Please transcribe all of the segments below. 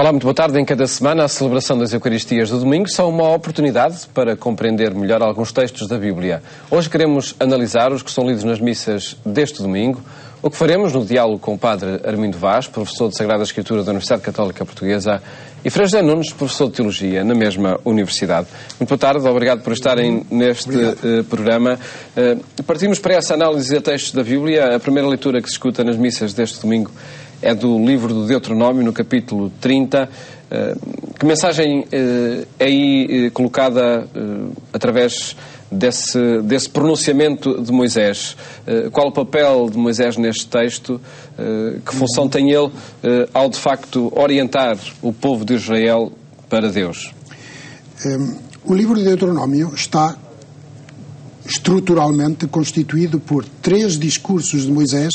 Olá, muito boa tarde. Em cada semana, a celebração das Eucaristias do domingo são uma oportunidade para compreender melhor alguns textos da Bíblia. Hoje queremos analisar os que são lidos nas missas deste domingo, o que faremos no diálogo com o Padre Armindo Vaz, professor de Sagrada Escritura da Universidade Católica Portuguesa, e Frei José Nunes, professor de Teologia na mesma universidade. Muito boa tarde, obrigado por estarem neste programa. Partimos para essa análise de textos da Bíblia. A primeira leitura que se escuta nas missas deste domingo é do livro do Deuteronômio, no capítulo 30. Que mensagem é aí colocada através desse pronunciamento de Moisés? Qual o papel de Moisés neste texto? Que função tem ele ao, de facto, orientar o povo de Israel para Deus? O livro de Deuteronômio está estruturalmente constituído por 3 discursos de Moisés,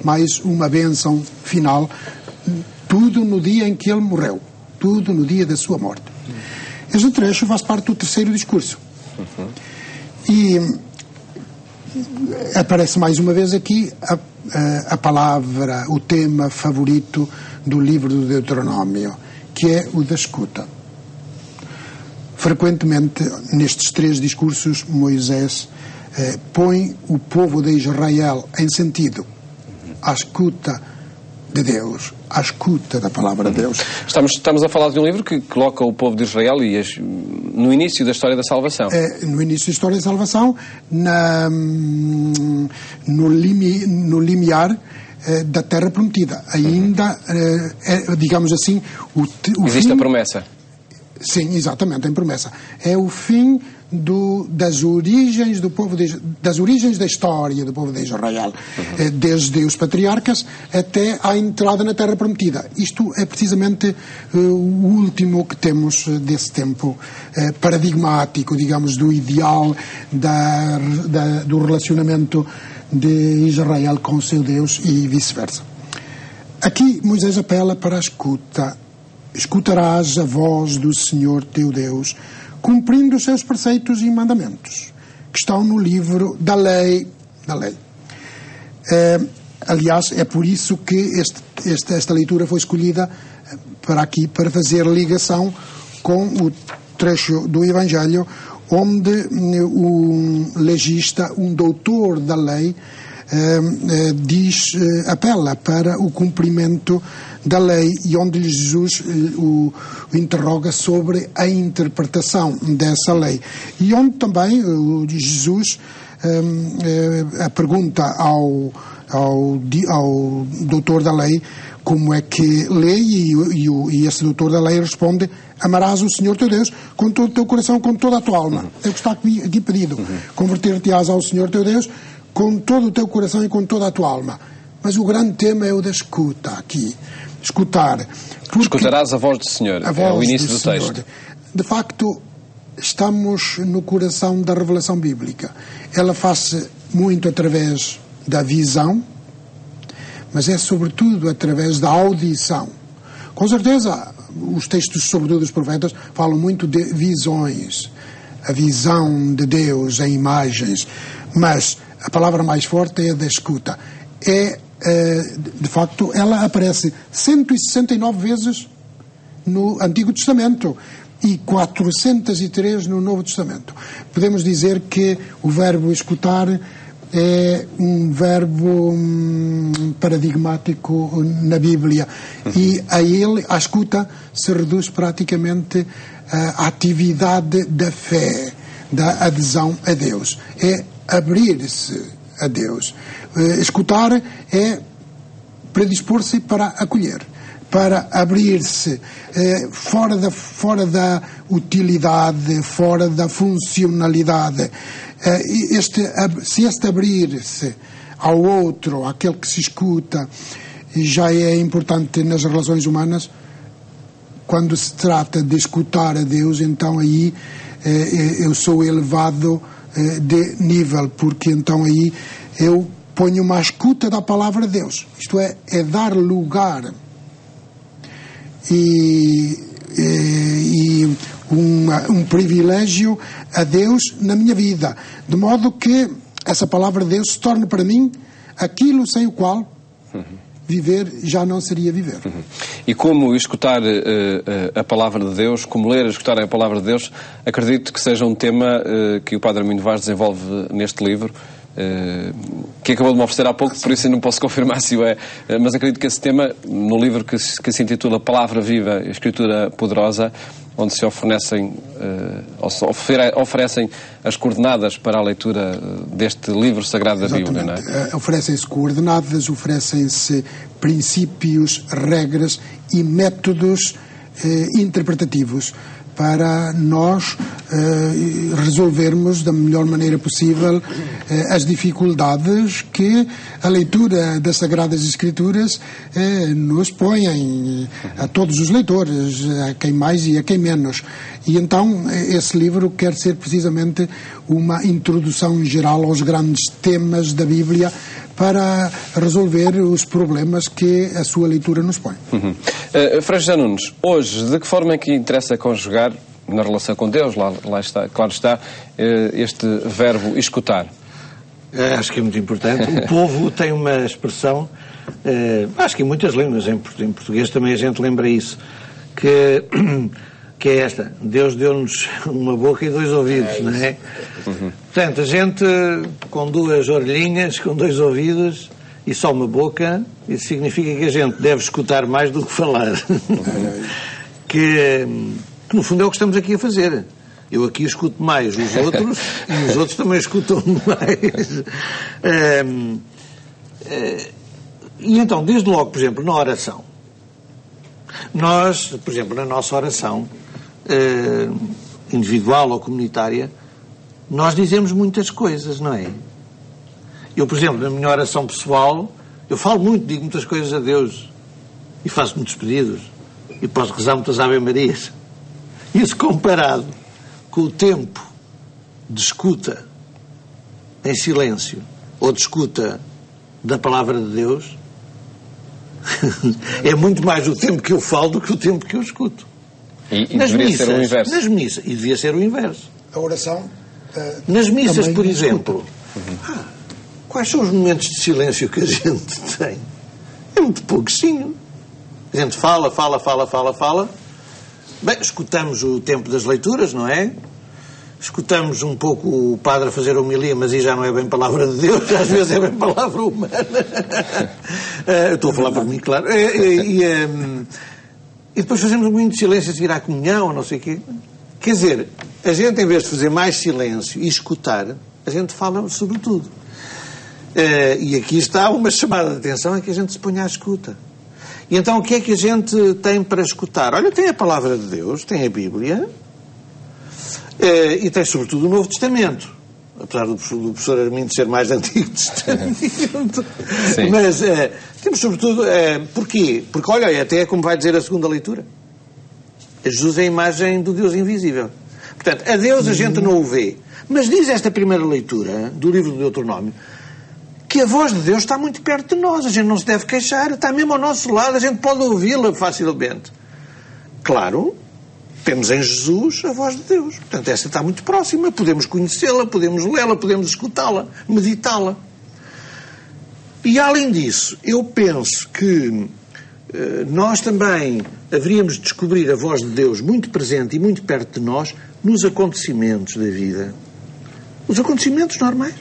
mais uma bênção final, tudo no dia em que ele morreu, tudo no dia da sua morte. Este trecho faz parte do 3º discurso. E aparece mais uma vez aqui a palavra, o tema favorito do livro do Deuteronômio, que é o da escuta. Frequentemente, nestes 3 discursos, Moisés põe o povo de Israel em sentido à escuta de Deus, à escuta da palavra de Deus. Estamos a falar de um livro que coloca o povo de Israel no início da história da salvação. No início da história da salvação, no limiar da Terra Prometida. Ainda, digamos assim, existe a promessa. Sim, exatamente, em promessa. É o fim das origens do povo das origens da história do povo de Israel, desde os patriarcas até à entrada na Terra Prometida. Isto é precisamente o último que temos desse tempo paradigmático, digamos, do ideal do relacionamento de Israel com o seu Deus e vice-versa. Aqui Moisés apela para a escuta. Escutarás a voz do Senhor teu Deus, cumprindo os seus preceitos e mandamentos, que estão no livro da lei. Aliás, é por isso que esta leitura foi escolhida para fazer ligação com o trecho do Evangelho, onde um legista, um doutor da lei, apela para o cumprimento da lei, e onde Jesus o interroga sobre a interpretação dessa lei, e onde também Jesus pergunta ao doutor da lei como é que lê, e esse doutor da lei responde: amarás o Senhor teu Deus com todo o teu coração, com toda a tua alma. É o que está aqui pedido. Converter-te-ás ao Senhor teu Deus com todo o teu coração e com toda a tua alma. Mas o grande tema é o da escuta aqui. Escutar. Escutarás a voz do Senhor. É o início do texto. De facto, estamos no coração da revelação bíblica. Ela faz-se muito através da visão, mas é sobretudo através da audição. Com certeza, os textos, sobretudo dos profetas, falam muito de visões. A visão de Deus em imagens. Mas a palavra mais forte é a da escuta. De facto, ela aparece 169 vezes no Antigo Testamento e 403 no Novo Testamento. Podemos dizer que o verbo escutar é um verbo paradigmático na Bíblia, e a escuta se reduz praticamente à atividade da fé, da adesão a Deus. É abrir-se a Deus. Escutar é predispor-se para acolher, para abrir-se, fora da utilidade, fora da funcionalidade. Se este abrir-se ao outro, àquele que se escuta, já é importante nas relações humanas. Quando se trata de escutar a Deus, então aí eu sou elevado de nível, porque então aí eu ponho uma escuta da palavra de Deus. Isto é dar lugar e um privilégio a Deus na minha vida, de modo que essa palavra de Deus se torne para mim aquilo sem o qual viver já não seria viver. E como escutar a palavra de Deus, como ler e escutar a palavra de Deus, acredito que seja um tema que o Padre Armindo Vaz desenvolve neste livro, que acabou de me oferecer há pouco, por isso eu não posso confirmar se o é, mas acredito que esse tema, no livro que se intitula Palavra Viva, Escritura Poderosa, onde se oferecem as coordenadas para a leitura deste livro sagrado da Bíblia, não é? Oferecem-se coordenadas, oferecem-se princípios, regras e métodos interpretativos para nós resolvermos da melhor maneira possível as dificuldades que a leitura das Sagradas Escrituras nos põe a todos os leitores, a quem mais e a quem menos. E então esse livro quer ser precisamente uma introdução geral aos grandes temas da Bíblia para resolver os problemas que a sua leitura nos põe. Frei José Nunes, hoje, de que forma é que interessa conjugar, na relação com Deus, lá está, claro está, este verbo escutar? Acho que é muito importante. O povo tem uma expressão, acho que em muitas línguas, em português também a gente lembra isso, que é esta: Deus deu-nos uma boca e 2 ouvidos, não é? Portanto, a gente com 2 orelhinhas, com 2 ouvidos e só uma boca, isso significa que a gente deve escutar mais do que falar. que no fundo é o que estamos aqui a fazer. Eu aqui escuto mais os outros e os outros também escutam mais. E então, desde logo, por exemplo, na oração, nós, por exemplo, na nossa oração individual ou comunitária, nós dizemos muitas coisas, não é? Eu, por exemplo, na minha oração pessoal, eu falo muito, digo muitas coisas a Deus e faço muitos pedidos e posso rezar muitas Ave-Marias. Isso comparado com o tempo de escuta em silêncio ou de escuta da palavra de Deus, é muito mais o tempo que eu falo do que o tempo que eu escuto. E deveria ser o inverso. Nas missas, e devia ser o inverso. A oração... nas missas, por exemplo, quais são os momentos de silêncio que a gente tem? É muito pouquinho. A gente fala. Bem, escutamos o tempo das leituras, não é? Escutamos um pouco o padre a fazer a homilia, mas aí já não é bem palavra de Deus, às vezes é bem palavra humana. Estou a falar para mim, claro. E depois fazemos um momento de silêncio a seguir à comunhão, não sei o quê. Quer dizer, a gente, em vez de fazer mais silêncio e escutar, a gente fala sobre tudo. E aqui está uma chamada de atenção, é que a gente se ponha à escuta. E então o que é que a gente tem para escutar? Olha, tem a palavra de Deus, tem a Bíblia, e tem sobretudo o Novo Testamento. Apesar do professor Armindo ser mais Antigo Testamento. Mas temos sobretudo... porquê? Porque, olha, até é como vai dizer a segunda leitura. Jesus é a imagem do Deus invisível. Portanto, a Deus a gente não o vê. Mas diz esta primeira leitura do livro do Deuteronômio que a voz de Deus está muito perto de nós. A gente não se deve queixar. Está mesmo ao nosso lado. A gente pode ouvi-la facilmente. Claro, temos em Jesus a voz de Deus. Portanto, essa está muito próxima. Podemos conhecê-la, podemos lê-la, podemos escutá-la, meditá-la. E, além disso, eu penso que nós também haveríamos de descobrir a voz de Deus muito presente e muito perto de nós nos acontecimentos da vida. Os acontecimentos normais.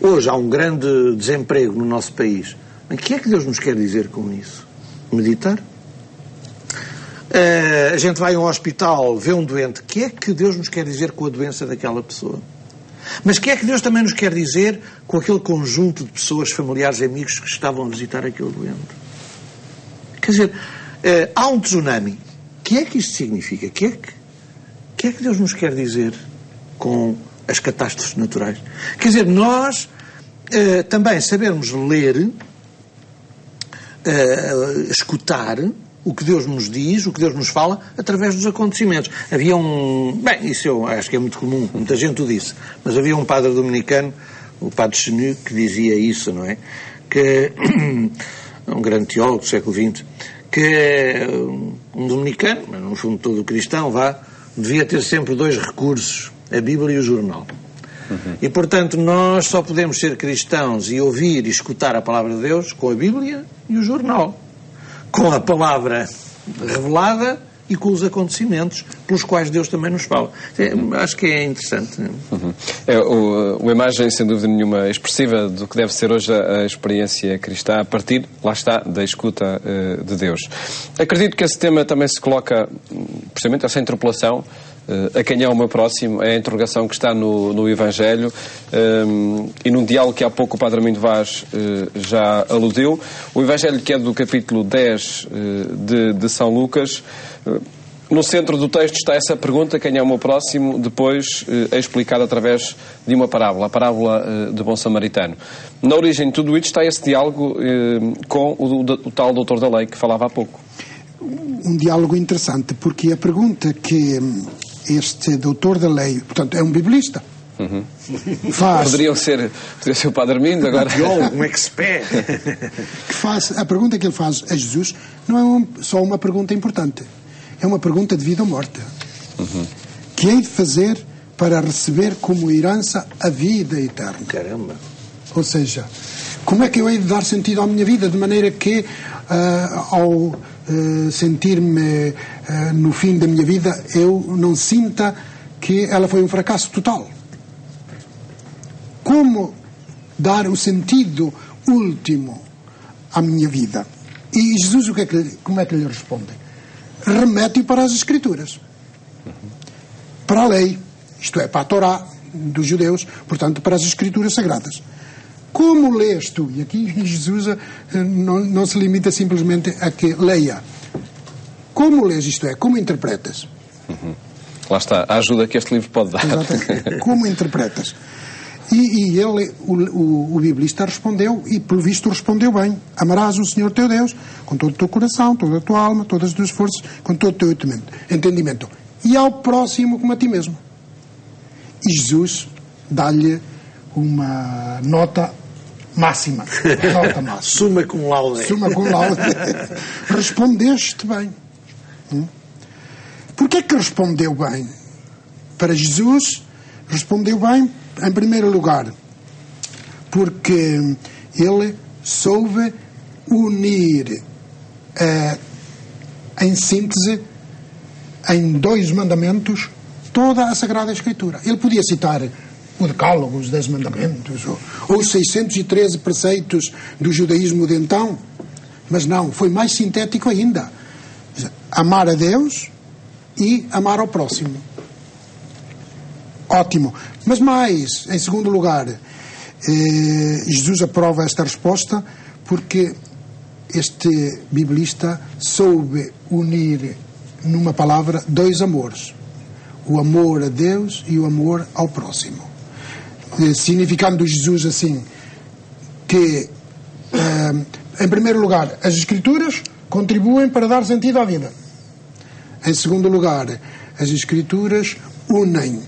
Hoje há um grande desemprego no nosso país. O que é que Deus nos quer dizer com isso? Meditar? A gente vai a um hospital, vê um doente. O que é que Deus nos quer dizer com a doença daquela pessoa? Mas o que é que Deus também nos quer dizer com aquele conjunto de pessoas, familiares e amigos que estavam a visitar aquele doente? Quer dizer, há um tsunami. O que é que isto significa? O que é que Deus nos quer dizer com as catástrofes naturais? Quer dizer, nós também sabemos ler, escutar o que Deus nos diz, o que Deus nos fala, através dos acontecimentos. Havia bem, isso eu acho que é muito comum, muita gente o disse, mas havia um padre dominicano, o padre Chenu, que dizia isso, não é? Que um grande teólogo do século XX, que um dominicano, mas no fundo todo cristão, devia ter sempre 2 recursos, a Bíblia e o jornal. E, portanto, nós só podemos ser cristãos e ouvir e escutar a palavra de Deus com a Bíblia e o jornal. Com a palavra revelada e com os acontecimentos pelos quais Deus também nos fala. Acho que é interessante. Uma imagem, sem dúvida nenhuma, expressiva do que deve ser hoje a experiência cristã, a partir, lá está, da escuta de Deus. Acredito que esse tema também se coloca, precisamente, essa interpelação, a quem é o meu próximo, é a interrogação que está no Evangelho, e num diálogo que há pouco o Padre Armindo Vaz já aludiu. O Evangelho, que é do capítulo 10 de São Lucas, no centro do texto está essa pergunta, quem é o meu próximo, depois é explicada através de uma parábola, a parábola do bom samaritano. Na origem de tudo isto está esse diálogo com o tal doutor da lei que falava há pouco. Um diálogo interessante, porque a pergunta que este doutor da lei, portanto, é um biblista, faz... Poderia ser o Padre Armindo agora. Como é que se pede? Que faz, a pergunta que ele faz a Jesus não é só uma pergunta importante, é uma pergunta de vida ou morte. Que hei de fazer para receber como herança a vida eterna? Caramba! Ou seja, como é que eu hei de dar sentido à minha vida, de maneira que ao sentir-me no fim da minha vida eu não sinta que ela foi um fracasso total? Como dar o sentido último à minha vida? E Jesus, como é que lhe responde? Remete-o para as Escrituras, para a lei, isto é, para a Torá dos judeus, portanto, para as Escrituras Sagradas. Como lês tu? E aqui Jesus não se limita simplesmente a que leia. Como lês, isto é, como interpretas? Lá está, a ajuda que este livro pode dar. Exatamente. Como interpretas? E ele, o biblista, respondeu, e pelo visto respondeu bem. Amarás o Senhor teu Deus com todo o teu coração, toda a tua alma, todas as tuas forças, com todo o teu entendimento. E ao próximo como a ti mesmo. E Jesus dá-lhe uma nota máxima. Summa cum laude. Summa cum laude. Respondeste bem. Porquê que respondeu bem? Para Jesus, respondeu bem, em primeiro lugar, porque ele soube unir, em síntese, em 2 mandamentos, toda a Sagrada Escritura. Ele podia citar o Decálogo, os 10 mandamentos, ou os 613 preceitos do judaísmo de então, mas não, foi mais sintético ainda. Amar a Deus e amar ao próximo. Ótimo. Mas mais, em segundo lugar, Jesus aprova esta resposta porque este biblista soube unir numa palavra 2 amores. O amor a Deus e o amor ao próximo. Significando Jesus assim, que, em primeiro lugar, as Escrituras contribuem para dar sentido à vida. Em segundo lugar, as Escrituras unem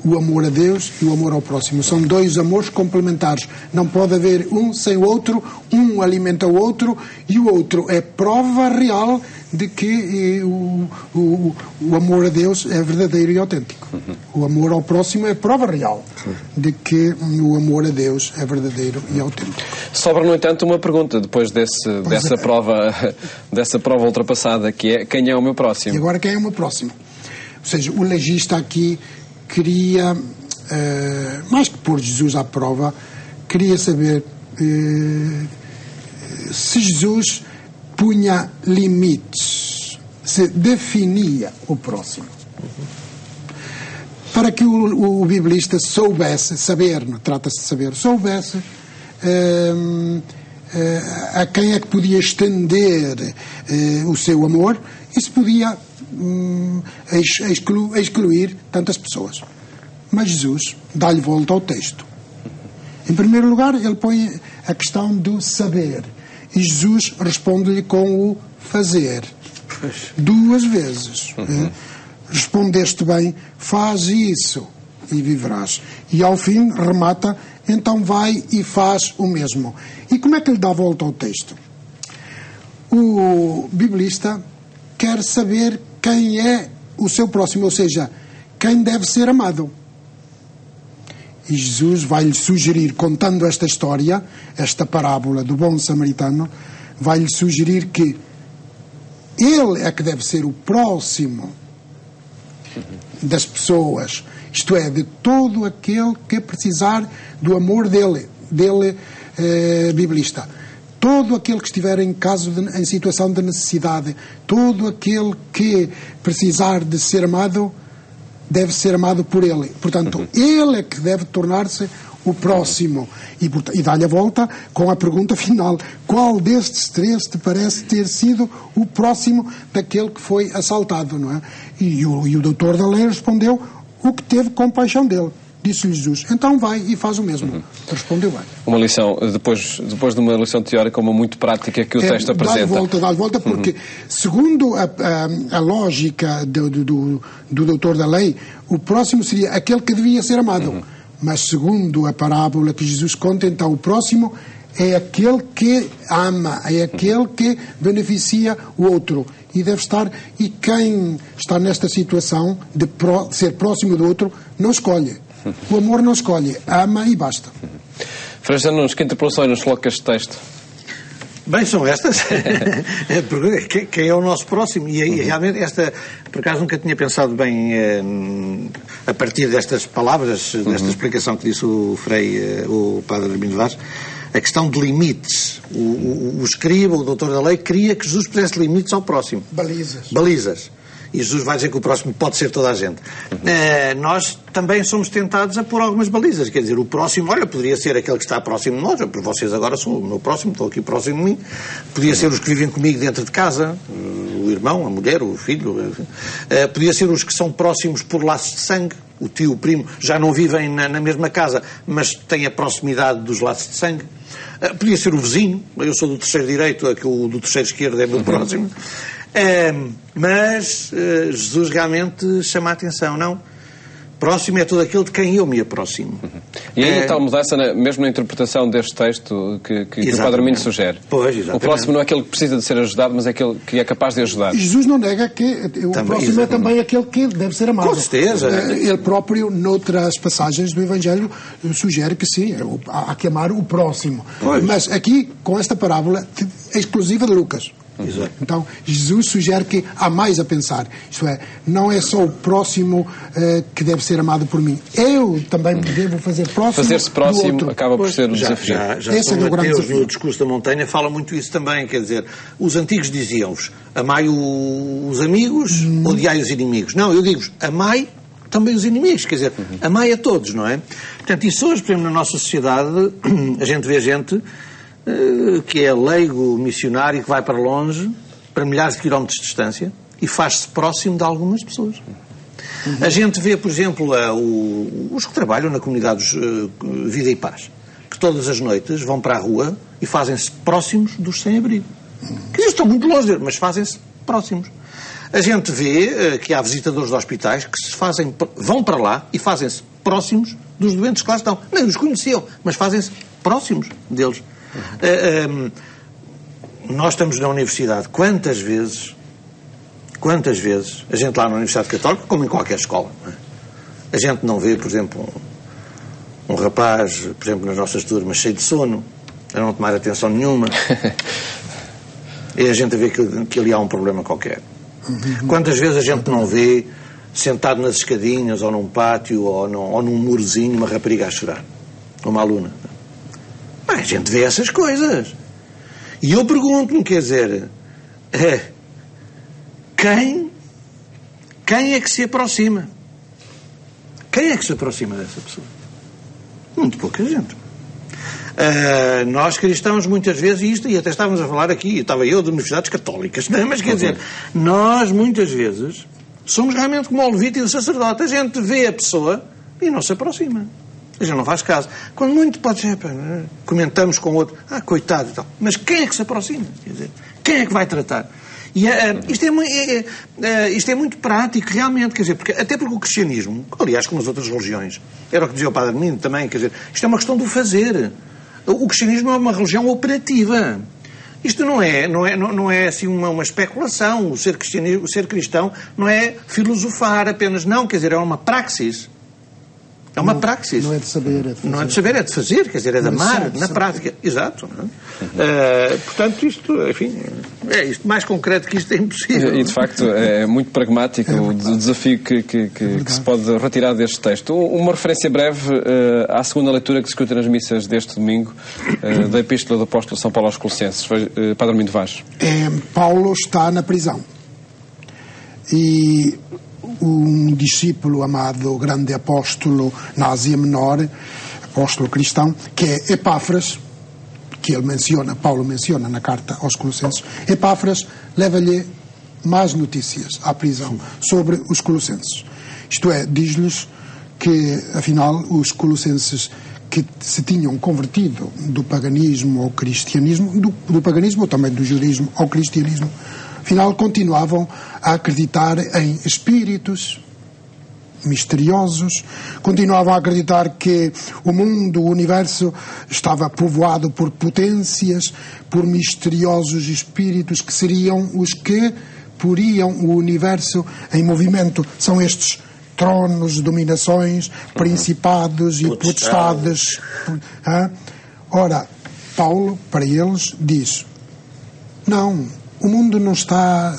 o amor a Deus e o amor ao próximo. São 2 amores complementares. Não pode haver um sem o outro, um alimenta o outro e o outro é prova real de que o amor a Deus é verdadeiro e autêntico. O amor ao próximo é prova real de que o amor a Deus é verdadeiro e autêntico. Sobra, no entanto, uma pergunta depois dessa prova ultrapassada, que é: quem é o meu próximo? E agora, quem é o meu próximo? Ou seja, o legista aqui queria, mais que pôr Jesus à prova, queria saber se Jesus punha limites, se definia o próximo. Para que o biblista soubesse, saber, não trata-se de saber, soubesse a quem é que podia estender o seu amor e se podia excluir tantas pessoas. Mas Jesus dá-lhe volta ao texto. Em primeiro lugar, ele põe a questão do saber. E Jesus responde-lhe com o fazer. 2 vezes. Respondeste bem, faz isso e viverás. E ao fim remata, então vai e faz o mesmo. E como é que ele dá volta ao texto? O biblista quer saber quem é o seu próximo, ou seja, quem deve ser amado. E Jesus vai-lhe sugerir, contando esta história, esta parábola do bom samaritano, vai-lhe sugerir que ele é que deve ser o próximo das pessoas, isto é, de todo aquele que precisar do amor dele, biblista. Todo aquele que estiver em situação de necessidade, todo aquele que precisar de ser amado, deve ser amado por ele. Portanto, ele é que deve tornar-se o próximo. E dá-lhe a volta com a pergunta final: qual destes três te parece ter sido o próximo daquele que foi assaltado, não é? E o doutor da lei respondeu: o que teve compaixão dele. Disse-lhe Jesus: então vai e faz o mesmo. Respondeu bem. Uma lição, depois de uma lição teórica, uma muito prática que o texto apresenta. Dá-lhe volta, porque, segundo a lógica do doutor da lei, o próximo seria aquele que devia ser amado. Mas, segundo a parábola que Jesus conta, então, o próximo é aquele que ama, é aquele que beneficia o outro. E deve estar, e quem está nesta situação de ser próximo do outro, não escolhe. O amor não escolhe, ama e basta. Frei José Nunes, que interpelações nos coloca este texto? Bem, são estas. Quem é o nosso próximo? E aí, realmente, esta, por acaso, nunca tinha pensado bem a partir destas palavras, desta explicação que disse o padre Armindo Vaz, a questão de limites. O escriba, o doutor da lei, queria que Jesus pusesse limites ao próximo. Balizas. E Jesus vai dizer que o próximo pode ser toda a gente. Nós também somos tentados a pôr algumas balizas. Quer dizer, o próximo, olha, poderia ser aquele que está próximo de nós. Vocês agora são o meu próximo, estão aqui próximo de mim. Podia ser os que vivem comigo dentro de casa, o irmão, a mulher, o filho. Podia ser os que são próximos por laços de sangue. O tio, o primo, já não vivem na mesma casa, mas têm a proximidade dos laços de sangue. Podia ser o vizinho. Eu sou do terceiro direito, o do terceiro esquerdo é meu próximo. Mas Jesus realmente chama a atenção, não? Próximo é todo aquele de quem eu me aproximo. E aí tal mudança, mesmo na interpretação deste texto que o Padre Armindo sugere. Pois, exatamente. O próximo não é aquele que precisa de ser ajudado, mas é aquele que é capaz de ajudar. Jesus não nega que o próximo é também aquele que deve ser amado. Com certeza. Ele próprio, noutras passagens do Evangelho, sugere que sim, há que amar o próximo. Pois. Mas aqui, com esta parábola, é exclusiva de Lucas. Exato. Então, Jesus sugere que há mais a pensar. Isto é, não é só o próximo que deve ser amado por mim. Eu também me devo fazer próximo. Fazer-se próximo acaba por ser um desafio. Já São Mateus, no discurso da montanha, fala muito isso também. Quer dizer, os antigos diziam-vos: amai os amigos, odiai os inimigos. Não, eu digo-vos: amai também os inimigos. Quer dizer, amai a todos, não é? Portanto, isso hoje, por exemplo, na nossa sociedade, a gente vê gente que é leigo, missionário, que vai para longe, para milhares de quilómetros de distância, e faz-se próximo de algumas pessoas. A gente vê, por exemplo, os que trabalham na comunidade Vida e Paz, que todas as noites vão para a rua e fazem-se próximos dos sem-abrigo. Que estão muito longe, mas fazem-se próximos. A gente vê que há visitadores de hospitais que vão para lá e fazem-se próximos dos doentes que lá estão. Nem os conheciam, mas fazem-se próximos deles. Nós estamos na universidade. Quantas vezes a gente lá na Universidade Católica, como em qualquer escola, não é? A gente não vê, por exemplo, um rapaz, por exemplo, nas nossas turmas, cheio de sono, a não tomar atenção nenhuma, e a gente vê que ali há um problema qualquer. Quantas vezes a gente não vê, sentado nas escadinhas, ou num pátio, ou num murozinho, uma rapariga a chorar, uma aluna. A gente vê essas coisas. E eu pergunto-me, quer dizer, quem é que se aproxima? Quem é que se aproxima dessa pessoa? Muito pouca gente. Nós cristãos, muitas vezes, e até estávamos a falar aqui, estava eu de universidades católicas, não é? Mas quer dizer, nós muitas vezes somos realmente como o levita e o sacerdote. A gente vê a pessoa e não se aproxima. A gente não faz caso. Quando muito pode ser, comentamos com o outro, coitado e tal. Mas quem é que se aproxima? Quer dizer, quem é que vai tratar? E isto é muito prático, realmente, quer dizer, até porque o cristianismo, aliás, como as outras religiões, era o que dizia o Padre Armindo também, quer dizer, isto é uma questão do fazer. O cristianismo é uma religião operativa. Isto não é assim uma especulação. O ser cristão não é filosofar apenas, não, quer dizer, é uma praxis. É uma praxis. Não é de saber, é de fazer. Não é de saber, é de fazer, quer dizer, é de amar, na prática. Exato. Não é? Portanto, isto, enfim, isto mais concreto que isto é impossível. E, de facto, é muito pragmático o desafio que se pode retirar deste texto. Uma referência breve à segunda leitura que se escuta nas missas deste domingo, da Epístola do Apóstolo São Paulo aos Colossenses. Padre Armindo Vaz. Paulo está na prisão. E um discípulo amado, grande apóstolo na Ásia Menor, apóstolo cristão, que é Epáfras, que Paulo menciona na carta aos Colossenses. Epáfras leva-lhe más notícias à prisão sobre os colossenses. Isto é, diz-lhes que, afinal, os colossenses que se tinham convertido do paganismo ao cristianismo, do paganismo ou também do judaísmo ao cristianismo, afinal continuavam a acreditar em espíritos misteriosos, continuavam a acreditar que o mundo, o universo, estava povoado por potências, por misteriosos espíritos que seriam os que poriam o universo em movimento. São estes tronos, dominações, principados e potestades. Ora, Paulo, para eles, diz: não, o mundo não está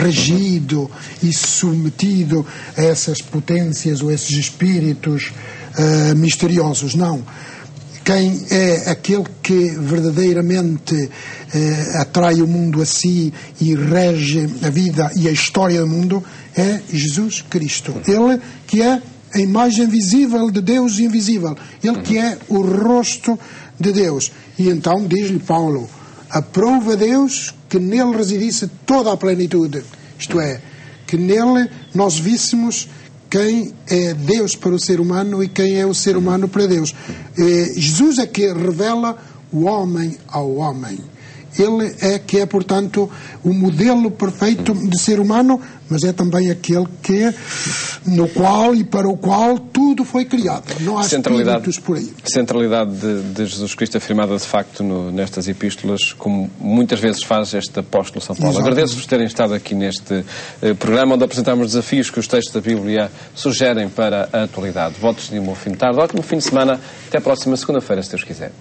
regido e submetido a essas potências ou a esses espíritos misteriosos, não. Quem é aquele que verdadeiramente atrai o mundo a si e rege a vida e a história do mundo é Jesus Cristo. Ele que é a imagem visível de Deus invisível. Ele que é o rosto de Deus. E então diz-lhe Paulo: aprova Deus que nele residisse toda a plenitude. Isto é, que nele nós víssemos quem é Deus para o ser humano e quem é o ser humano para Deus. Jesus é que revela o homem ao homem. Ele é que é, portanto, o modelo perfeito de ser humano, mas é também aquele que, no qual e para o qual tudo foi criado. Não há espíritos por aí. Centralidade de Jesus Cristo afirmada, de facto, nestas epístolas, como muitas vezes faz este apóstolo São Paulo. Exatamente. Agradeço-vos terem estado aqui neste programa, onde apresentamos desafios que os textos da Bíblia sugerem para a atualidade. Votos de um bom fim de tarde, ótimo fim de semana. Até a próxima segunda-feira, se Deus quiser.